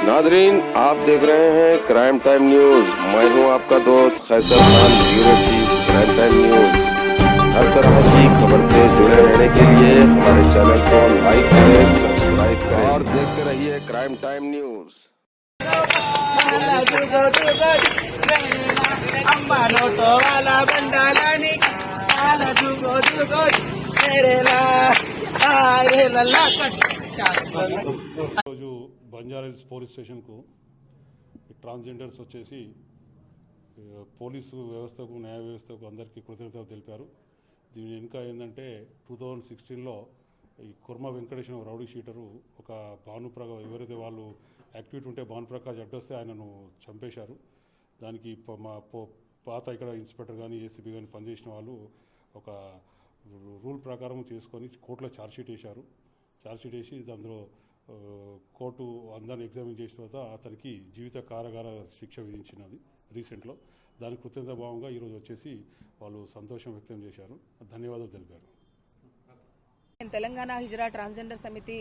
Nadreen, आप देख रहे हैं क्राइम टाइम न्यूज। मैं हूं आपका दोस्त Qaiser Khan, bureau chief crime time news. हर तरह की खबर से जुड़े रहने के लिए हमारे चैनल को लाइक करें, सब्सक्राइब करें और देखते रहिए क्राइम टाइम न्यूज। రోజు బంజారాహిల్స్ పోలీస్ స్టేషన్కు ట్రాన్స్జెండర్స్ వచ్చేసి పోలీసు వ్యవస్థకు న్యాయ వ్యవస్థకు అందరికీ కృతజ్ఞతలు తెలిపారు. దీని ఇంకా ఏంటంటే 2016లో ఈ కుర్మ వెంకటేశ్వర రౌడీ షీటరు ఒక ఎవరైతే వాళ్ళు యాక్టివిటీ ఉంటే భానుప్రకాష్ అడ్డొస్తే ఆయనను చంపేశారు. దానికి మా పాత ఇక్కడ ఇన్స్పెక్టర్ కానీ ఏసీబీ కానీ పనిచేసిన వాళ్ళు ఒక రూల్ ప్రకారం చేసుకొని కోర్టులో ఛార్జ్షీట్ వేశారు. ఛార్జ్షీట్ వేసి అందులో కోర్టు అందరిని ఎగ్జామిన్ చేసిన తర్వాత అతనికి జీవిత కారాగార శిక్ష విధించినది రీసెంట్లో. దానికి కృతజ్ఞత భావంగా ఈరోజు వచ్చేసి వాళ్ళు సంతోషం వ్యక్తం చేశారు, ధన్యవాదాలు తెలిపారు. తెలంగాణ హిజరా ట్రాన్స్జెండర్ సమితి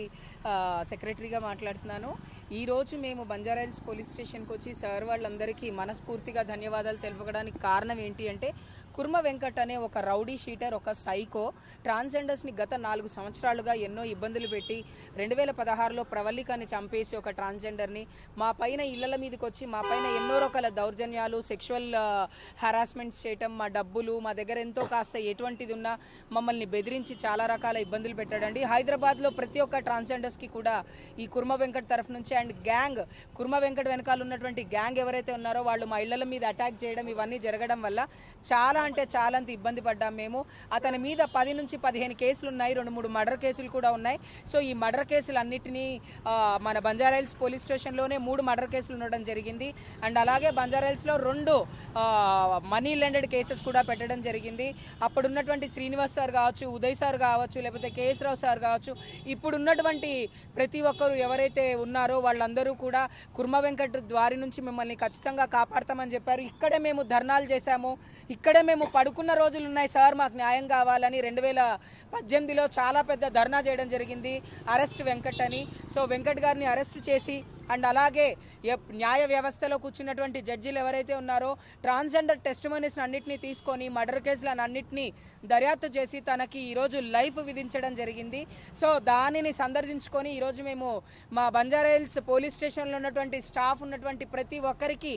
సెక్రటరీగా మాట్లాడుతున్నాను. ఈరోజు మేము బంజారాహిల్స్ పోలీస్ స్టేషన్కి వచ్చి సార్ వాళ్ళందరికీ మనస్ఫూర్తిగా ధన్యవాదాలు తెలుపడానికి కారణం ఏంటి అంటే, కుర్మ వెంకట్ అనే ఒక రౌడీ షీటర్, ఒక సైకో ట్రాన్స్జెండర్స్ని గత 4 సంవత్సరాలుగా ఎన్నో ఇబ్బందులు పెట్టి 2016లో ప్రవల్లికని చంపేసి ఒక ట్రాన్స్జెండర్ని మా పైన ఇళ్ల మీదకి వచ్చి మా పైన ఎన్నో రకాల దౌర్జన్యాలు, సెక్షువల్ హరాస్మెంట్స్ చేయటం, మా డబ్బులు మా దగ్గర ఎంతో కాస్త ఎటువంటిది ఉన్నా మమ్మల్ని బెదిరించి చాలా రకాల ఇబ్బందులు పెట్టాడండి. హైదరాబాద్లో ప్రతి ఒక్క ట్రాన్స్జెండర్స్కి కూడా ఈ కుర్మ వెంకట్ తరఫు నుంచి అండ్ గ్యాంగ్, కుర్మ వెంకట్ వెనకాల ఉన్నటువంటి గ్యాంగ్ ఎవరైతే ఉన్నారో వాళ్ళు మా ఇళ్ల మీద అటాక్ చేయడం ఇవన్నీ జరగడం వల్ల చాలా అంటే చాలా అంత ఇబ్బంది పడ్డాం మేము. అతని మీద 10 నుంచి 15 కేసులు ఉన్నాయి, 2-3 మర్డర్ కేసులు కూడా ఉన్నాయి. సో ఈ మర్డర్ కేసులు అన్నిటినీ మన బంజారాహిల్స్ పోలీస్ స్టేషన్లోనే 3 మర్డర్ కేసులు ఉండడం జరిగింది. అండ్ అలాగే బంజారాహిల్స్లో 2 మనీ లెండెడ్ కేసెస్ కూడా పెట్టడం జరిగింది. అప్పుడున్నటువంటి శ్రీనివాస్ సార్ కావచ్చు, ఉదయ్ సార్ కావచ్చు, లేకపోతే కేఎస్ రావు సార్ కావచ్చు, ఇప్పుడున్నటువంటి ప్రతి ఒక్కరు ఎవరైతే ఉన్నారో వాళ్ళందరూ కూడా కుర్మ వెంకట్ ద్వారి నుంచి మిమ్మల్ని ఖచ్చితంగా కాపాడతామని చెప్పారు. ఇక్కడే మేము ధర్నాలు చేశాము, ఇక్కడే మేము పడుకున్న రోజులు ఉన్నాయి సార్, మాకు న్యాయం కావాలని 2018లో చాలా పెద్ద ధర్నా చేయడం జరిగింది, అరెస్ట్ వెంకట్ అని. సో వెంకట్ గారిని అరెస్ట్ చేసి అండ్ అలాగే న్యాయ వ్యవస్థలో కూర్చున్నటువంటి జడ్జీలు ఎవరైతే ఉన్నారో ట్రాన్స్జెండర్ టెస్టిమోనీస్ అన్నింటినీ తీసుకొని మర్డర్ కేసులను అన్నింటినీ దర్యాప్తు చేసి తనకి ఈరోజు లైఫ్ విధించడం జరిగింది. సో దానిని సందర్శించుకొని ఈరోజు మేము మా బంజారాహిల్స్ పోలీస్ స్టేషన్లో ఉన్నటువంటి స్టాఫ్ ఉన్నటువంటి ప్రతి ఒక్కరికి